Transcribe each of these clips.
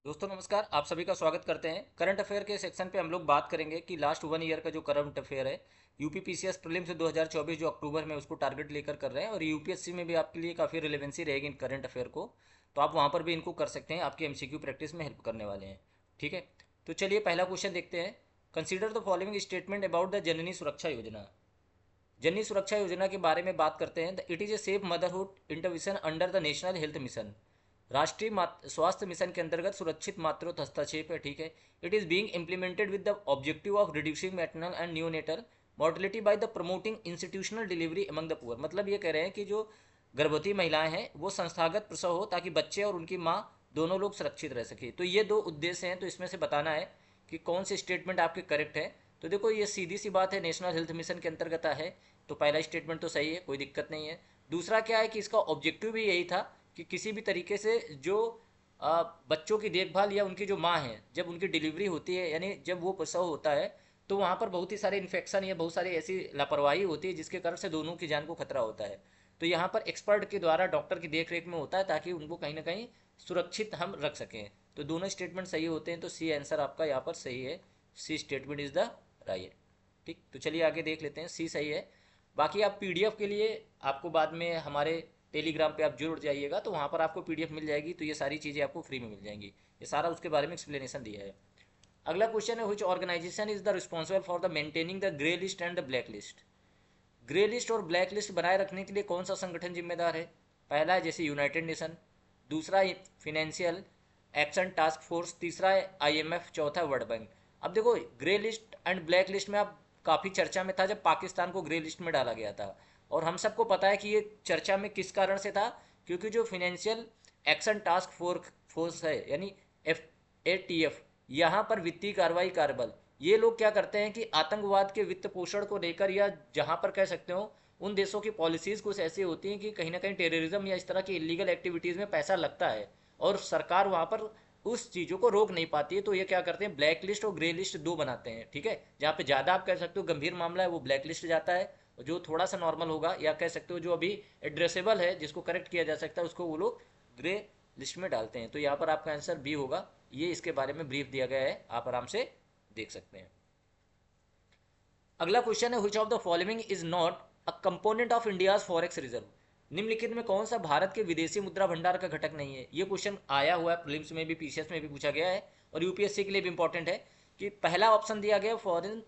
दोस्तों नमस्कार, आप सभी का स्वागत करते हैं। करंट अफेयर के सेक्शन पे हम लोग बात करेंगे कि लास्ट 1 ईयर का जो करंट अफेयर है, यूपी पीसीएस प्रीलिम्स 2024 जो अक्टूबर में उसको टारगेट लेकर कर रहे हैं, और यूपीएससी में भी आपके लिए काफ़ी रिलेवेंसी रहेगी इन करंट अफेयर को। तो आप वहाँ पर भी इनको कर सकते हैं, आपकी एमसीक्यू प्रैक्टिस में हेल्प करने वाले हैं। ठीक है, तो चलिए पहला क्वेश्चन देखते हैं। Consider the following statement about the Janani Suraksha Yojana. जननी सुरक्षा योजना के बारे में बात करते हैं। It is a safe motherhood intervention under the national health mission. राष्ट्रीय स्वास्थ्य मिशन के अंतर्गत सुरक्षित मातृत्व हस्तक्षेप है। ठीक है, it is being implemented with the objective of reducing maternal and neonatal mortality by the promoting institutional delivery among the poor. मतलब ये कह रहे हैं कि जो गर्भवती महिलाएं हैं वो संस्थागत प्रसव हो, ताकि बच्चे और उनकी माँ दोनों लोग सुरक्षित रह सके। तो ये दो उद्देश्य हैं, तो इसमें से बताना है कि कौन से स्टेटमेंट आपके करेक्ट है। तो देखो ये सीधी सी बात है, नेशनल हेल्थ मिशन के अंतर्गत है, तो पहला स्टेटमेंट तो सही है, कोई दिक्कत नहीं है। दूसरा क्या है कि इसका ऑब्जेक्टिव भी यही था कि किसी भी तरीके से जो बच्चों की देखभाल या उनकी जो माँ है, जब उनकी डिलीवरी होती है यानी जब वो प्रसव होता है, तो वहाँ पर बहुत ही सारे इन्फेक्शन या बहुत सारी ऐसी लापरवाही होती है जिसके कारण से दोनों की जान को खतरा होता है। तो यहाँ पर एक्सपर्ट के द्वारा डॉक्टर की देख रेख में होता है, ताकि उनको कहीं ना कहीं सुरक्षित हम रख सकें। तो दोनों स्टेटमेंट सही होते हैं, तो सी आंसर आपका यहाँ पर सही है। सी स्टेटमेंट इज़ द राइट। ठीक, तो चलिए आगे देख लेते हैं। सी सही है। बाकी आप पीडीएफ के लिए आपको बाद में हमारे टेलीग्राम पे आप जुड़ जाइएगा, तो वहाँ पर आपको पीडीएफ मिल जाएगी, तो ये सारी चीज़ें आपको फ्री में मिल जाएंगी। ये सारा उसके बारे में एक्सप्लेनेशन दिया है। अगला क्वेश्चन है, which organisation is the responsible for the maintaining the grey list and the black list. Grey list और ब्लैक लिस्ट बनाए रखने के लिए कौन सा संगठन जिम्मेदार है? पहला है जैसे यूनाइटेड नेशन, दूसरा है फिनेंशियल एक्शन टास्क फोर्स, तीसरा है आईएमएफ, चौथा वर्ल्ड बैंक। अब देखो grey list and black list में अब काफ़ी चर्चा में था जब पाकिस्तान को ग्रे लिस्ट में डाला गया था, और हम सबको पता है कि ये चर्चा में किस कारण से था, क्योंकि जो फिनेंशियल एक्शन टास्क फोर्स है यानी FATF, यहाँ पर वित्तीय कार्रवाई कार्यबल, ये लोग क्या करते हैं कि आतंकवाद के वित्त पोषण को लेकर, या जहाँ पर कह सकते हो उन देशों की पॉलिसीज़ कुछ ऐसी होती हैं कि कहीं ना कहीं टेररिज्म या इस तरह की इलीगल एक्टिविटीज़ में पैसा लगता है, और सरकार वहाँ पर उस चीज़ों को रोक नहीं पाती है। तो ये क्या करते हैं, ब्लैक लिस्ट और ग्रे लिस्ट दो बनाते हैं। ठीक है, जहाँ पे ज़्यादा आप कह सकते हो गंभीर मामला है वो ब्लैक लिस्ट जाता है, और जो थोड़ा सा नॉर्मल होगा या कह सकते हो जो अभी एड्रेसेबल है, जिसको करेक्ट किया जा सकता है, उसको वो लोग ग्रे लिस्ट में डालते हैं। तो यहाँ पर आपका आंसर बी होगा। ये इसके बारे में ब्रीफ दिया गया है, आप आराम से देख सकते हैं। अगला क्वेश्चन है, which of the following is not a component of India's forex reserve. निम्नलिखित में कौन सा भारत के विदेशी मुद्रा भंडार का घटक नहीं है? ये क्वेश्चन आया हुआ है, प्रीलिम्स में भी पीसीएस में भी पूछा गया है, और यूपीएससी के लिए भी इंपॉर्टेंट है। कि पहला ऑप्शन दिया गया फॉरेन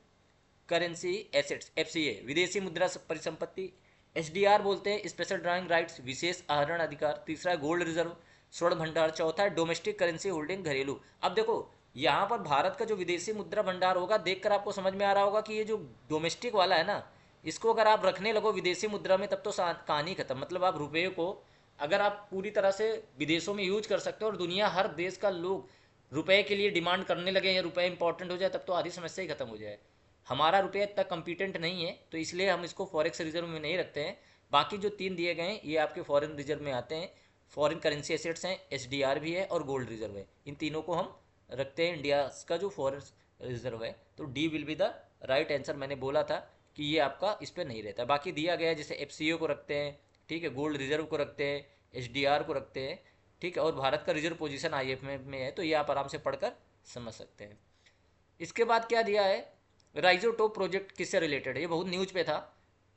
करेंसी एसेट्स, FCA विदेशी मुद्रा परिसंपत्ति, SDR बोलते हैं स्पेशल ड्राइंग राइट्स विशेष आहरण अधिकार, तीसरा है गोल्ड रिजर्व स्वर्ण भंडार, चौथा है डोमेस्टिक करेंसी होल्डिंग घरेलू। अब देखो यहाँ पर भारत का जो विदेशी मुद्रा भंडार होगा, देखकर आपको समझ में आ रहा होगा कि ये जो डोमेस्टिक वाला है ना, इसको अगर आप रखने लगो विदेशी मुद्रा में, तब तो कहानी खत्म। मतलब आप रुपये को अगर आप पूरी तरह से विदेशों में यूज कर सकते हो, और दुनिया हर देश का लोग रुपए के लिए डिमांड करने लगे या रुपए इंपॉर्टेंट हो जाए, तब तो आधी समस्या ही खत्म हो जाए। हमारा रुपया इतना कम्पिटेंट नहीं है, तो इसलिए हम इसको फॉरेक्स रिजर्व में नहीं रखते हैं। बाकी जो तीन दिए गए हैं ये आपके फॉरेन रिजर्व में आते हैं। फॉरेन करेंसी एसेट्स हैं, SDR भी है, और गोल्ड रिजर्व है। इन तीनों को हम रखते हैं इंडिया का जो फॉरेन रिजर्व है। तो D will be the right answer. मैंने बोला था कि ये आपका इस पर नहीं रहता। बाकी दिया गया है जैसे FCO को रखते हैं, ठीक है, गोल्ड रिजर्व को रखते हैं, SDR को रखते हैं, ठीक है, और भारत का रिजर्व पोजीशन IMF में है, तो ये आप आराम से पढ़कर समझ सकते हैं। इसके बाद क्या दिया है, राइजोटोप प्रोजेक्ट किससे रिलेटेड है? ये बहुत न्यूज पे था।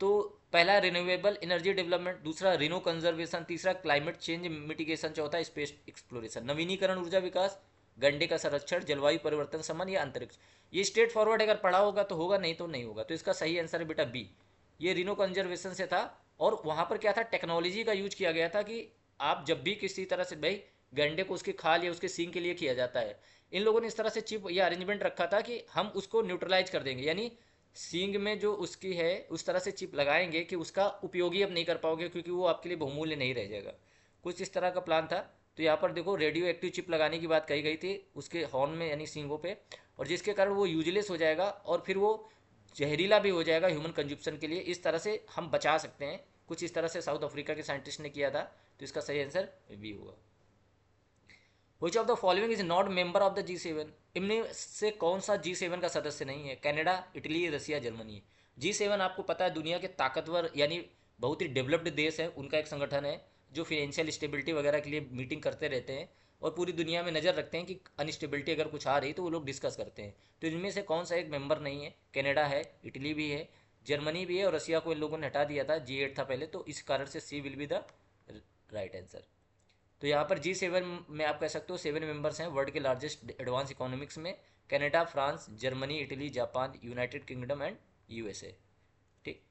तो पहला रिन्यूएबल एनर्जी डेवलपमेंट, दूसरा रिनो कंजर्वेशन, तीसरा क्लाइमेट चेंज मिटिगेशन, चौथा स्पेस एक्सप्लोरेशन। नवीनीकरण ऊर्जा विकास, गंडे का संरक्षण, जलवायु परिवर्तन समन, या अंतरिक्ष। ये स्ट्रेट फॉरवर्ड अगर पढ़ा होगा तो होगा, नहीं तो नहीं होगा। तो इसका सही आंसर है बेटा बी। ये रिनो कंजर्वेशन से था, और वहाँ पर क्या था, टेक्नोलॉजी का यूज किया गया था कि आप जब भी किसी तरह से, भाई गंडे को उसके खाल या उसके सींग के लिए किया जाता है, इन लोगों ने इस तरह से चिप या अरेंजमेंट रखा था कि हम उसको न्यूट्रलाइज कर देंगे, यानी सींग में जो उसकी है उस तरह से चिप लगाएंगे कि उसका उपयोग ही अब नहीं कर पाओगे, क्योंकि वो आपके लिए बहुमूल्य नहीं रह जाएगा। कुछ इस तरह का प्लान था। तो यहाँ पर देखो रेडियो एक्टिव चिप लगाने की बात कही गई थी उसके हॉर्न में यानी सींगों पे, और जिसके कारण वो यूजलेस हो जाएगा, और फिर वो जहरीला भी हो जाएगा ह्यूमन कंजप्शन के लिए। इस तरह से हम बचा सकते हैं। कुछ इस तरह से साउथ अफ्रीका के साइंटिस्ट ने किया था। तो इसका सही आंसर बी होगा। Which of the following is not member of the G7। इनमें से कौन सा G7 का सदस्य नहीं है? कनाडा, इटली, रसिया, जर्मनी। G7 आपको पता है दुनिया के ताकतवर यानी बहुत ही डेवलप्ड देश है, उनका एक संगठन है जो फिनेंशियल स्टेबिलिटी वगैरह के लिए मीटिंग करते रहते हैं। और पूरी दुनिया में नज़र रखते हैं कि अनस्टेबिलिटी अगर कुछ आ रही तो वो लोग डिस्कस करते हैं। तो इनमें से कौन सा एक मेंबर नहीं है? कनाडा है, इटली भी है, जर्मनी भी है, और रसिया को इन लोगों ने हटा दिया था, G8 था पहले, तो इस कारण से C will be the right answer. तो यहाँ पर G7 में आप कह सकते हो 7 मेंबर्स हैं वर्ल्ड के लार्जेस्ट एडवांस इकोनॉमिक्स में: Canada, France, Germany, Italy, Japan, United Kingdom and USA। ठीक।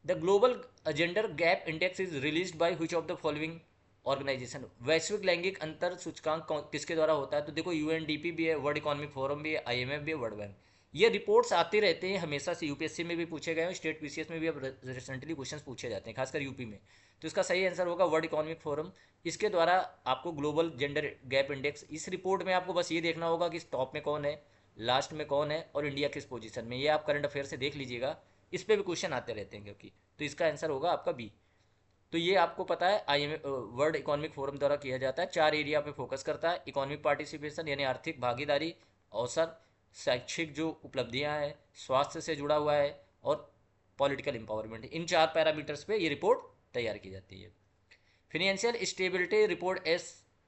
The global gender gap index is released by which of the following organisation? वैश्विक लैंगिक अंतर सूचकांक किसके द्वारा होता है? तो देखो UNDP भी है, वर्ल्ड इकोनॉमिक फोरम भी है, IMF भी है, वर्ल्ड बैंक। ये रिपोर्ट्स आते रहते हैं हमेशा से, यूपीएससी में भी पूछे गए हैं, स्टेट पीसीएस में भी अब रिसेंटली क्वेश्चन पूछे जाते हैं, खासकर यूपी में। तो इसका सही आंसर होगा वर्ल्ड इकोनॉमिक फोरम। इसके द्वारा आपको ग्लोबल जेंडर गैप इंडेक्स, इस रिपोर्ट में आपको बस ये देखना होगा कि टॉप में कौन है, लास्ट में कौन है, और इंडिया किस पोजीशन में। ये आप करंट अफेयर से देख लीजिएगा, इस पर भी क्वेश्चन आते रहते हैं क्योंकि। तो इसका आंसर होगा आपका बी। तो ये आपको पता है IMF वर्ल्ड इकोनॉमिक फोरम द्वारा किया जाता है। 4 एरिया पे फोकस करता है: इकोनॉमिक पार्टिसिपेशन यानी आर्थिक भागीदारी, अवसर, शैक्षिक जो उपलब्धियां हैं, स्वास्थ्य से जुड़ा हुआ है, और पॉलिटिकल एम्पावरमेंट। इन 4 पैरामीटर्स पे ये रिपोर्ट तैयार की जाती है। Financial stability report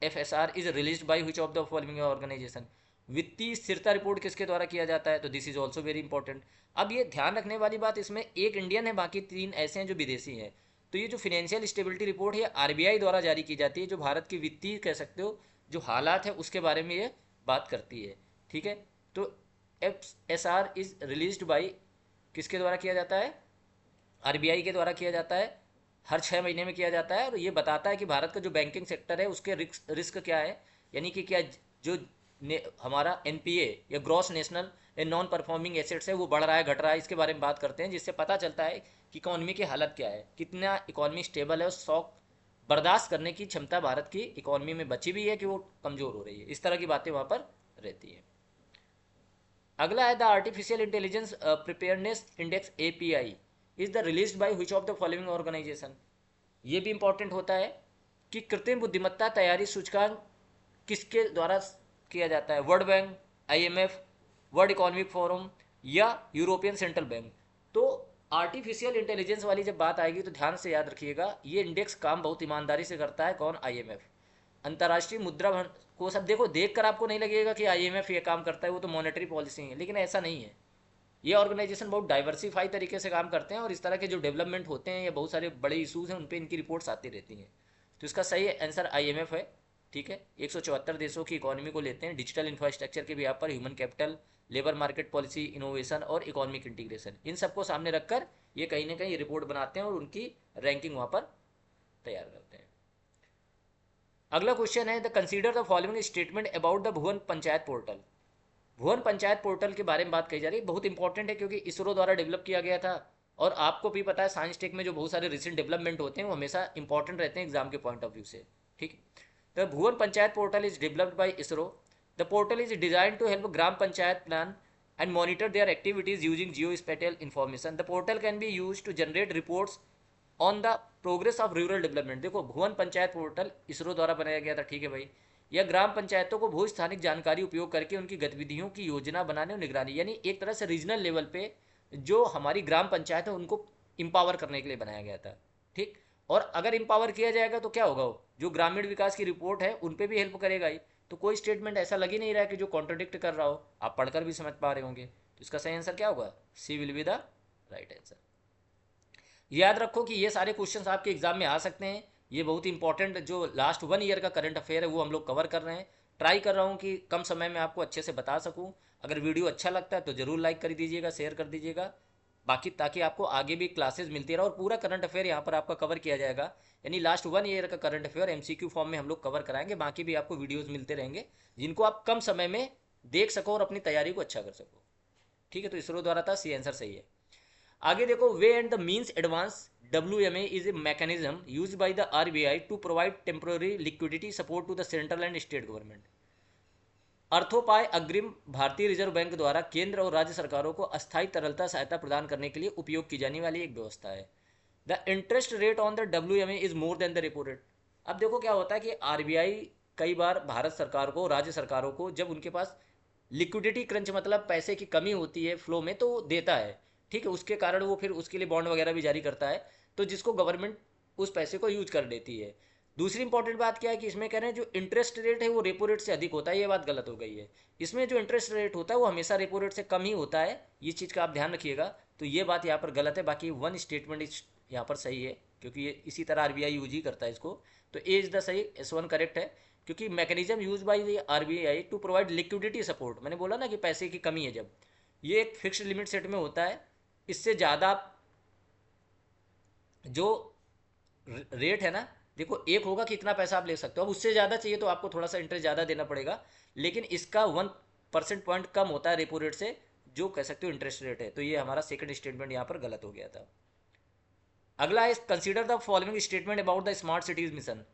FSR is released by which of the following organisation? वित्तीय स्थिरता रिपोर्ट किसके द्वारा किया जाता है? तो this is also very important. अब ये ध्यान रखने वाली बात, इसमें एक इंडियन है, बाकी 3 ऐसे हैं जो विदेशी हैं। तो ये जो फिनेंशियल स्टेबिलिटी रिपोर्ट है RBI द्वारा जारी की जाती है, जो भारत की वित्तीय कह सकते हो जो हालात है उसके बारे में ये बात करती है। ठीक है। तो FSR इज रिलीज्ड बाई किसके द्वारा किया जाता है? RBI के द्वारा किया जाता है, हर 6 महीने में किया जाता है, और ये बताता है कि भारत का जो बैंकिंग सेक्टर है उसके रिस्क क्या है, यानी कि क्या जो हमारा NPA या gross national non performing assets है वो बढ़ रहा है, घट रहा है, इसके बारे में बात करते हैं, जिससे पता चलता है कि इकोनॉमी की हालत क्या है, कितना इकोनॉमी स्टेबल है, और शॉक बर्दाश्त करने की क्षमता भारत की इकोनॉमी में बची भी है कि वो कमज़ोर हो रही है। इस तरह की बातें वहाँ पर रहती है। अगला है the artificial intelligence preparedness index API is the released by which of the following organisation? ये भी इंपॉर्टेंट होता है कि कृत्रिम बुद्धिमत्ता तैयारी सूचकांक किसके द्वारा किया जाता है? World bank, IMF, world economic forum, या यूरोपियन सेंट्रल बैंक? तो आर्टिफिशियल इंटेलिजेंस वाली जब बात आएगी तो ध्यान से याद रखिएगा, ये इंडेक्स काम बहुत ईमानदारी से करता है। कौन? IMF। अंतर्राष्ट्रीय मुद्रा को सब देखो, देख कर आपको नहीं लगेगा कि IMF ये काम करता है, वो तो मॉनेटरी पॉलिसी है, लेकिन ऐसा नहीं है। ये ऑर्गेनाइजेशन बहुत डाइवर्सिफाई तरीके से काम करते हैं, और इस तरह के जो डेवलपमेंट होते हैं या बहुत सारे बड़े इशूज़ हैं उन पर इनकी रिपोर्ट्स आती रहती हैं। तो इसका सही आंसर IMF है। ठीक है। 174 देशों की इकोनॉमी को लेते हैं, डिजिटल इंफ्रास्ट्रक्चर के भी यहाँ पर, human capital, labour market policy, innovation और इकोनॉमिक इंटीग्रेशन, इन सबको सामने रखकर ये कहीं ना कहीं रिपोर्ट बनाते हैं और उनकी रैंकिंग वहाँ पर तैयार करते हैं। अगला क्वेश्चन है the consider the following statement about the Bhuvan panchayat portal. Bhuvan panchayat portal के बारे में बात कही जा रही है, बहुत इंपॉर्टेंट है क्योंकि इसरो द्वारा डेवलप किया गया था, और आपको भी पता है साइंस टेक में जो बहुत सारे रिसेंट डेवलपमेंट होते हैं वो हमेशा इंपॉर्टेंट रहते हैं एग्जाम के पॉइंट ऑफ व्यू से। ठीक। The Bhuvan panchayat portal is developed by ISRO. The portal is design to help gram panchayat plan and monitor their activities using geospatial information. The portal can be used to generate reports on the progress of rural development. देखो, भुवन panchayat portal ISRO द्वारा बनाया गया था। ठीक है भाई। यह ग्राम पंचायतों को भू स्थानिक जानकारी उपयोग करके उनकी गतिविधियों की योजना बनाने और निगरानी, यानी एक तरह से रीजनल लेवल पे जो हमारी ग्राम पंचायत है उनको इम्पावर करने के लिए बनाया गया था। ठीक। और अगर इम्पावर किया जाएगा तो क्या होगा, जो ग्रामीण विकास की रिपोर्ट है उन पर भी हेल्प करेगा ही। तो कोई स्टेटमेंट ऐसा लग ही नहीं रहा है कि जो कॉन्ट्रोडिक्ट कर रहा हो, आप पढ़कर भी समझ पा रहे होंगे। तो इसका सही आंसर क्या होगा? C will be the right answer. याद रखो कि ये सारे क्वेश्चंस आपके एग्जाम में आ सकते हैं। ये बहुत इंपॉर्टेंट जो लास्ट 1 ईयर का करंट अफेयर है वो हम लोग कवर कर रहे हैं। ट्राई कर रहा हूँ कि कम समय में आपको अच्छे से बता सकूँ। अगर वीडियो अच्छा लगता है तो ज़रूर लाइक कर दीजिएगा, शेयर कर दीजिएगा, बाकी ताकि आपको आगे भी क्लासेस मिलती रहे और पूरा करंट अफेयर यहाँ पर आपका कवर किया जाएगा। यानी लास्ट 1 ईयर का करंट अफेयर MCQ फॉर्म में हम लोग कवर कराएंगे, बाकी भी आपको वीडियोज़ मिलते रहेंगे जिनको आप कम समय में देख सको और अपनी तैयारी को अच्छा कर सको। ठीक है। तो इसरो द्वारा था, सी आंसर सही है। आगे देखो, वे एंड द मीन्स एडवांस WMA is a mechanism used by the RBI to provide temporary liquidity support to the central and state government. अर्थोपाय अग्रिम भारतीय रिजर्व बैंक द्वारा केंद्र और राज्य सरकारों को अस्थायी तरलता सहायता प्रदान करने के लिए उपयोग की जाने वाली एक व्यवस्था है। The interest rate on the WMA is more than the repo rate. अब देखो क्या होता है कि RBI कई बार भारत सरकार को, राज्य सरकारों को, जब उनके पास लिक्विडिटी क्रंच मतलब पैसे की कमी होती है फ्लो में, तो देता है। ठीक है। उसके कारण वो फिर उसके लिए बॉन्ड वगैरह भी जारी करता है, तो जिसको गवर्नमेंट उस पैसे को यूज कर लेती है। दूसरी इंपॉर्टेंट बात क्या है कि इसमें कह रहे हैं जो इंटरेस्ट रेट है वो रेपो रेट से अधिक होता है, ये बात गलत हो गई है। इसमें जो इंटरेस्ट रेट होता है वो हमेशा रेपो रेट से कम ही होता है, ये चीज़ का आप ध्यान रखिएगा। तो ये बात यहाँ पर गलत है। बाकी वन स्टेटमेंट इस यहाँ पर सही है, क्योंकि ये इसी तरह आरबीआई यूज ही करता है इसको। तो ए इज द सही, S1 करेक्ट है, क्योंकि mechanism use by the RBI to provide liquidity support, मैंने बोला ना कि पैसे की कमी है जब, ये एक फिक्स्ड लिमिट सेट में होता है। इससे ज़्यादा जो रेट है ना, देखो एक होगा कि इतना पैसा आप ले सकते हो, अब उससे ज़्यादा चाहिए तो आपको थोड़ा सा इंटरेस्ट ज़्यादा देना पड़ेगा, लेकिन इसका 1% पॉइंट कम होता है रेपो रेट से, जो कह सकते हो इंटरेस्ट रेट है। तो ये हमारा सेकंड स्टेटमेंट यहाँ पर गलत हो गया था। अगला है consider the following statement about the smart cities mission.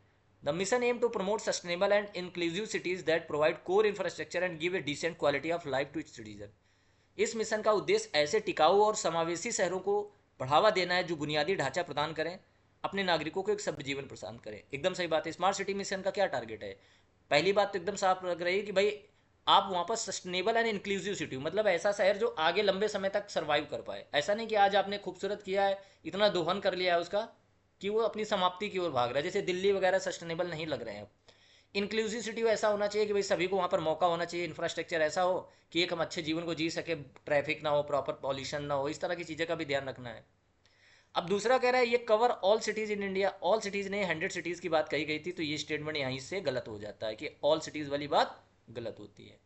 The mission aim to promote sustainable and inclusive cities that provide core infrastructure and give a decent quality of life to its citizen. इस mission का उद्देश्य ऐसे टिकाऊ और समावेशी शहरों को बढ़ावा देना है जो बुनियादी ढांचा प्रदान करें, अपने नागरिकों को एक सब जीवन प्रदान करें। एकदम सही बात है। स्मार्ट सिटी मिशन का क्या टारगेट है? पहली बात तो एकदम साफ लग रही है कि भाई आप वहाँ पर सस्टेनेबल एंड इंक्लूसिव सिटी, मतलब ऐसा शहर जो आगे लंबे समय तक सर्वाइव कर पाए। ऐसा नहीं कि आज आपने खूबसूरत किया है, इतना दोहन कर लिया है उसका कि वो अपनी समाप्ति की ओर भाग रहा है, जैसे दिल्ली वगैरह सस्टेनेबल नहीं लग रहे हैं। इंक्लूसिव सिटी ऐसा होना चाहिए कि भाई सभी को वहाँ पर मौका होना चाहिए, इंफ्रास्ट्रक्चर ऐसा हो कि एक हम अच्छे जीवन को जी सके, ट्रैफिक ना हो, प्रॉपर पॉल्यूशन ना हो, इस तरह की चीज़ें का भी ध्यान रखना है। अब दूसरा कह रहा है ये cover all cities in India, all cities ने 100 सिटीज़ की बात कही गई थी, तो ये स्टेटमेंट यहीं से गलत हो जाता है कि ऑल सिटीज़ वाली बात गलत होती है।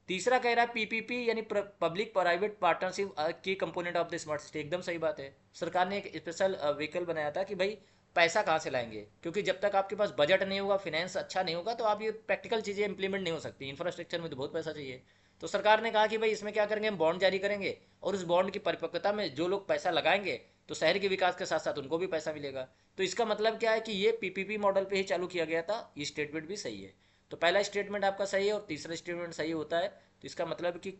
तीसरा कह रहा है पीपीपी यानी पब्लिक प्राइवेट पार्टनरशिप की component of the smart city, एकदम सही बात है। सरकार ने एक स्पेशल व्हीकल बनाया था कि भाई पैसा कहाँ से लाएंगे, क्योंकि जब तक आपके पास बजट नहीं होगा, फिनेंस अच्छा नहीं होगा, तो आप ये प्रैक्टिकल चीज़ें इंप्लीमेंट नहीं हो सकती। इंफ्रास्ट्रक्चर में तो बहुत पैसा चाहिए। तो सरकार ने कहा कि भाई इसमें क्या करेंगे, हम बॉन्ड जारी करेंगे और उस बॉन्ड की परिपक्वता में जो लोग पैसा लगाएंगे तो शहर के विकास के साथ साथ उनको भी पैसा मिलेगा। तो इसका मतलब क्या है कि ये पीपीपी मॉडल पे ही चालू किया गया था। ये स्टेटमेंट भी सही है। तो पहला स्टेटमेंट आपका सही है और तीसरा स्टेटमेंट सही होता है। तो इसका मतलब कि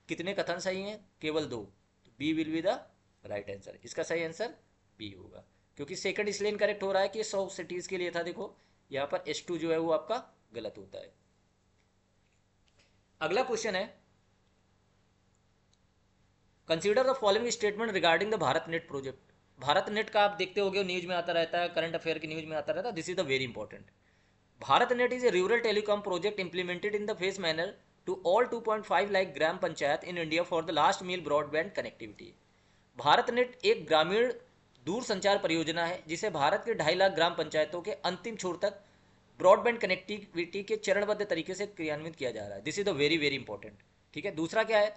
कितने कथन सही हैं? केवल दो। तो B will be the right answer. इसका सही आंसर बी होगा, क्योंकि सेकंड इसलिए इनकरेक्ट हो रहा है कि 100 सिटीज़ के लिए था। देखो यहाँ पर S2 जो है वो आपका गलत होता है। अगला क्वेश्चन है consider the following statement regarding the Bharat net project. Bharat net का आप देखते होगे न्यूज में आता रहता है, करंट अफेयर की न्यूज में आता रहता है। This is the very important. Bharat net is a rural telecom project implemented in the phased manner to all 2.5 lakh gram panchayat in India for the last mile broadband connectivity। Bharat net एक ग्रामीण दूर संचार परियोजना है जिसे भारत के 2.5 लाख ग्राम पंचायतों के अंतिम छोर तक ब्रॉडबैंड कनेक्टिविटी के चरणबद्ध तरीके से क्रियान्वित किया जा रहा है। This is the very very important. ठीक है, दूसरा क्या है,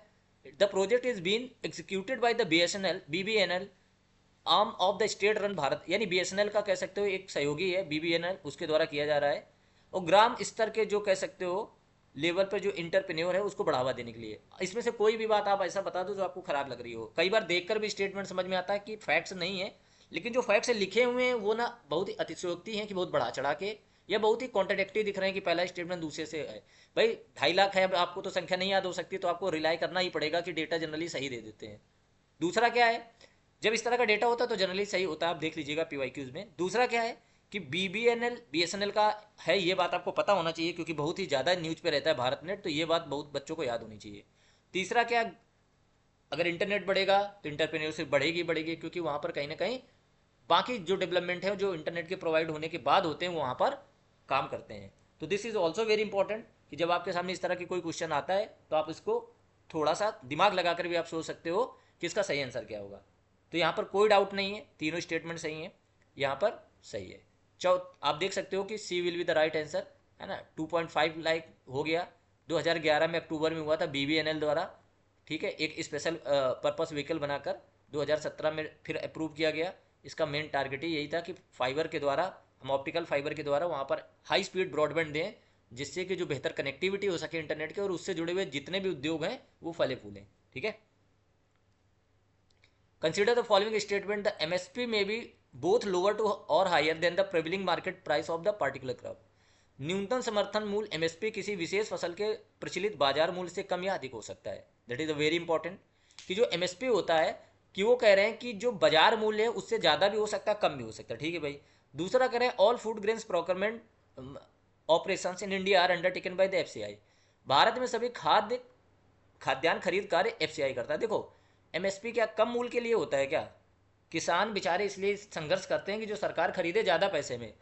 the project is been executed by the BSNL BBNL arm of the state run Bharat, यानी BSNL का कह सकते हो एक सहयोगी है BBNL, उसके द्वारा किया जा रहा है। और ग्राम स्तर के जो कह सकते हो लेवल पर जो इंटरप्रेन्योर है उसको बढ़ावा देने के लिए। इसमें से कोई भी बात आप ऐसा बता दो जो आपको खराब लग रही हो। कई बार देखकर भी स्टेटमेंट समझ में आता है कि फैक्ट्स नहीं है, लेकिन जो फैक्ट्स लिखे हुए हैं वो ना बहुत ही अतिशयोक्ति हैं कि बहुत बढ़ा चढ़ा के, या बहुत ही कॉन्ट्रडिक्टरी दिख रहे हैं कि पहला स्टेटमेंट दूसरे से है। भाई 2.5 लाख है, आपको तो संख्या नहीं याद हो सकती, तो आपको रिलाई करना ही पड़ेगा कि डेटा जनरली सही दे देते हैं। दूसरा क्या है, जब इस तरह का डेटा होता है तो जनरली सही होता है, आप देख लीजिएगा PYQs में। दूसरा क्या है कि BSNL का है, ये बात आपको पता होना चाहिए क्योंकि बहुत ही ज़्यादा न्यूज पे रहता है भारत नेट, तो ये बात बहुत बच्चों को याद होनी चाहिए। तीसरा क्या, अगर इंटरनेट बढ़ेगा तो इंटरप्रेन्योरशिप बढ़ेगी बढ़ेगी, क्योंकि वहाँ पर कहीं ना कहीं बाकी जो डेवलपमेंट है जो इंटरनेट के प्रोवाइड होने के बाद होते हैं वो वहाँ पर काम करते हैं। तो this is also very important कि जब आपके सामने इस तरह की कोई क्वेश्चन आता है तो आप इसको थोड़ा सा दिमाग लगाकर भी आप सोच सकते हो कि इसका सही आंसर क्या होगा। तो यहाँ पर कोई डाउट नहीं है, तीनों स्टेटमेंट सही हैं, यहाँ पर सही है। आप देख सकते हो कि C will be the right answer, है ना। 2.5 लाख हो गया, 2011 में अक्टूबर में हुआ था BBNL द्वारा। ठीक है, एक स्पेशल पर्पस व्हीकल बनाकर 2017 में फिर अप्रूव किया गया। इसका मेन टारगेट ही यही था कि फाइबर के द्वारा, हम ऑप्टिकल फाइबर के द्वारा वहाँ पर हाई स्पीड ब्रॉडबैंड दें, जिससे कि जो बेहतर कनेक्टिविटी हो सके इंटरनेट के, और उससे जुड़े हुए जितने भी उद्योग हैं वो फले फूलें। ठीक है, consider the following statement, the MSP may be both lower to और higher than the prevailing market price of the particular crop. न्यूनतम समर्थन मूल्य MSP किसी विशेष फसल के प्रचलित बाजार मूल्य से कम या अधिक हो सकता है। That is a very important कि जो MSP होता है कि वो कह रहे हैं कि जो बाजार मूल्य है उससे ज़्यादा भी हो सकता है, कम भी हो सकता है। ठीक है भाई। दूसरा कह रहे हैं all food grains procurement operations in India are undertaken by the FCI। Bharat में सभी खाद्यान्न खरीद कार्य FCI करता है। देखो MSP क्या कम मूल्य के लिए होता है क्या? किसान बेचारे इसलिए संघर्ष करते हैं कि जो सरकार खरीदे ज़्यादा पैसे में।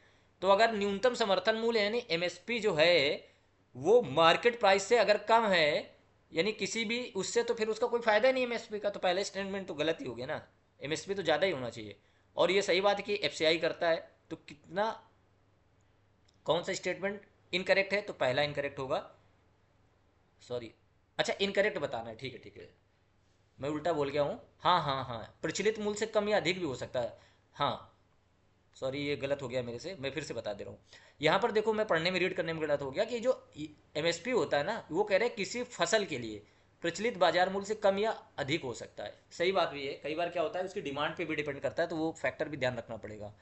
तो अगर न्यूनतम समर्थन मूल्य यानी एमएसपी जो है वो मार्केट प्राइस से अगर कम है, यानी किसी भी उससे, तो फिर उसका कोई फायदा ही नहीं एमएसपी का, तो पहले स्टेटमेंट तो गलत ही हो गया ना। एमएसपी तो ज़्यादा ही होना चाहिए। और ये सही बात है कि एफसीआई करता है, तो कितना, कौन सा स्टेटमेंट इनकरेक्ट है, तो पहला इनकरेक्ट होगा, सॉरी, अच्छा इनकरेक्ट बताना है, ठीक है ठीक है, मैं उल्टा बोल गया हूँ। हाँ हाँ हाँ, प्रचलित मूल्य से कम या अधिक भी हो सकता है। हाँ, सॉरी ये गलत हो गया मेरे से, मैं फिर से बता दे रहा हूँ। यहाँ पर देखो, मैं पढ़ने में रीड करने में गलत हो गया कि जो एमएसपी होता है ना, वो कह रहे हैं किसी फसल के लिए प्रचलित बाजार मूल्य से कम या अधिक हो सकता है। सही बात भी है, कई बार क्या होता है उसकी डिमांड पे भी डिपेंड करता है, तो वो फैक्टर भी ध्यान रखना पड़ेगा।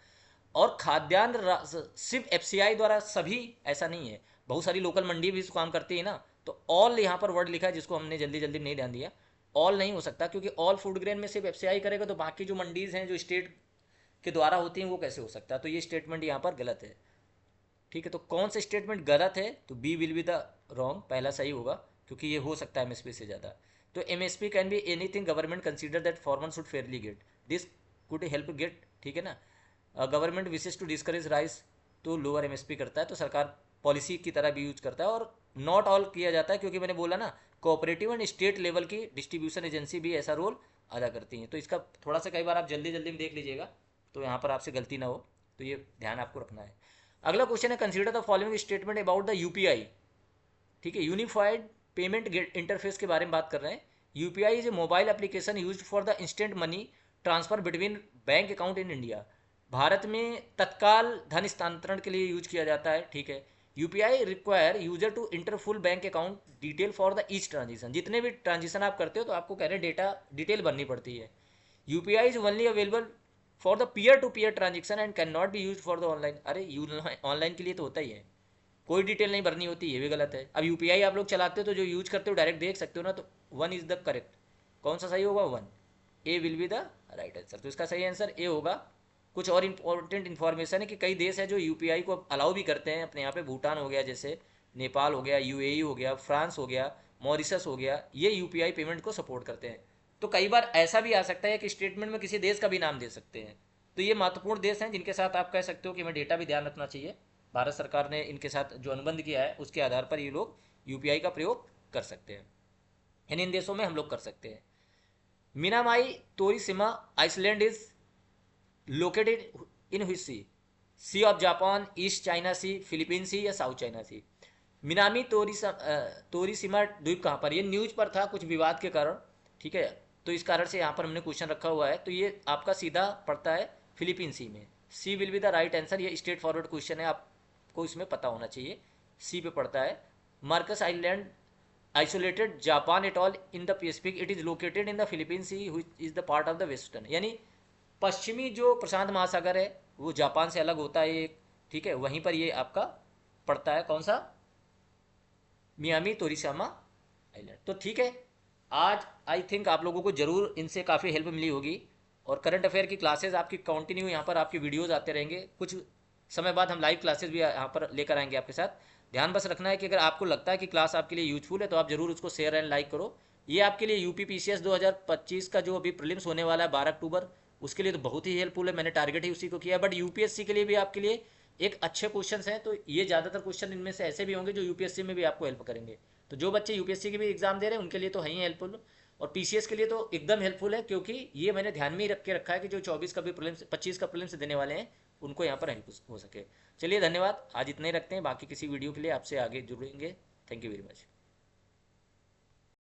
और खाद्यान्न सिर्फ एफसीआई द्वारा सभी ऐसा नहीं है, बहुत सारी लोकल मंडी भी इस काम करती है ना, तो ऑल यहाँ पर वर्ड लिखा है जिसको हमने जल्दी जल्दी नहीं ध्यान दिया। ऑल नहीं हो सकता, क्योंकि ऑल फूड ग्रेन में सिर्फ एफसीआई करेगा, तो बाकी जो मंडीज हैं जो स्टेट के द्वारा होती हैं वो कैसे हो सकता है, तो ये स्टेटमेंट यहाँ पर गलत है। ठीक है, तो कौन सा स्टेटमेंट गलत है, तो B will be the wrong, पहला सही होगा, क्योंकि ये हो सकता है एमएसपी से ज़्यादा। तो MSP can be anything government consider that farmer should fairly get, this could help get, ठीक है ना। Government wishes to discourage rice, तो लोअर एमएसपी करता है, तो सरकार पॉलिसी की तरह भी यूज करता है। और नॉट ऑल किया जाता है, क्योंकि मैंने बोला ना, कोऑपरेटिव एंड स्टेट लेवल की डिस्ट्रीब्यूशन एजेंसी भी ऐसा रोल अदा करती हैं, तो इसका थोड़ा सा कई बार आप जल्दी जल्दी में देख लीजिएगा, तो यहाँ पर आपसे गलती ना हो, तो ये ध्यान आपको रखना है। अगला क्वेश्चन है, consider the following statement about the UPI. ठीक है, यूनिफाइड पेमेंट इंटरफेस के बारे में बात कर रहे हैं। UPI is a mobile application used for the instant money transfer between bank account in India. Bharat में तत्काल धन स्थानांतरण के लिए यूज किया जाता है। ठीक है, UPI require user to enter full bank account detail for the each transaction. जितने भी ट्रांजेक्शन आप करते हो तो आपको कह रहे डेटा डिटेल भरनी पड़ती है। UPI is only available for the peer to peer transaction and can not be use for the online. अरे ऑनलाइन के लिए तो होता ही है, कोई डिटेल नहीं भरनी होती, ये भी गलत है। अब यूपीआई आप लोग चलाते हो तो जो यूज करते हो डायरेक्ट देख सकते हो ना, तो वन इज द करेक्ट। कौन सा सही होगा, one, A will be the right answer, तो इसका सही आंसर ए होगा। कुछ और इंपॉर्टेंट इन्फॉर्मेशन है कि कई देश है जो यूपीआई को अलाउ भी करते हैं अपने यहाँ पे, भूटान हो गया, जैसे नेपाल हो गया, यूएई हो गया, फ्रांस हो गया, मॉरिशस हो गया, ये यूपीआई पेमेंट को सपोर्ट करते हैं। तो कई बार ऐसा भी आ सकता है कि स्टेटमेंट में किसी देश का भी नाम दे सकते हैं, तो ये महत्वपूर्ण देश हैं जिनके साथ आप कह सकते हो कि हमें डेटा भी ध्यान रखना चाहिए। भारत सरकार ने इनके साथ जो अनुबंध किया है उसके आधार पर ये लोग यूपीआई का प्रयोग कर सकते हैं, यानी इन देशों में हम लोग कर सकते हैं। Minami Torishima island is located in हुई sea of Japan, East China sea, Philippine sea या South China sea. Minami Torishima द्वीप कहाँ पर, ये न्यूज पर था कुछ विवाद के कारण। ठीक है, तो इस कारण से यहाँ पर हमने क्वेश्चन रखा हुआ है, तो ये आपका सीधा पड़ता है फिलीपीन सी में। C will be the right answer, ये स्ट्रेट फॉरवर्ड क्वेश्चन है, आपको इसमें पता होना चाहिए, सी पे पड़ता है। Marcus island isolated Japan at all in the Pacific, it is located in the Philippine sea which is the part of the western, यानी पश्चिमी जो प्रशांत महासागर है वो जापान से अलग होता है एक। ठीक है, वहीं पर ये आपका पड़ता है, कौन सा, मियामी तोरिसामा आइलैंड। तो ठीक है, आज आई थिंक आप लोगों को जरूर इनसे काफ़ी हेल्प मिली होगी। और करंट अफेयर की क्लासेज आपकी कंटिन्यू यहाँ पर आपकी वीडियोज़ आते रहेंगे, कुछ समय बाद हम लाइव क्लासेज भी यहाँ पर लेकर आएंगे आपके साथ। ध्यान बस रखना है कि अगर आपको लगता है कि क्लास आपके लिए यूजफुल है तो आप जरूर उसको शेयर एंड लाइक करो। ये आपके लिए यूपी पीसीएस 2025 का जो अभी प्रीलिम्स होने वाला है 12 अक्टूबर, उसके लिए तो बहुत ही हेल्पफुल है, मैंने टारगेट ही उसी को किया है। बट यूपीएससी के लिए भी आपके लिए एक अच्छे क्वेश्चन हैं, तो ये ज़्यादातर क्वेश्चन इनमें से ऐसे भी होंगे जो यूपीएससी में भी आपको हेल्प करेंगे। तो जो बच्चे यूपीएससी के भी एग्जाम दे रहे हैं उनके लिए तो है ही हेल्पफुल, और पीसीएस के लिए तो एकदम हेल्पफुल है, क्योंकि ये मैंने ध्यान में ही रख के रखा है कि जो 24 का भी प्रीलिम्स 25 का प्रीलिम्स देने वाले हैं उनको यहाँ पर हेल्प हो सके। चलिए धन्यवाद, आज इतना ही रखते हैं, बाकी किसी वीडियो के लिए आपसे आगे जुड़ेंगे। Thank you very much.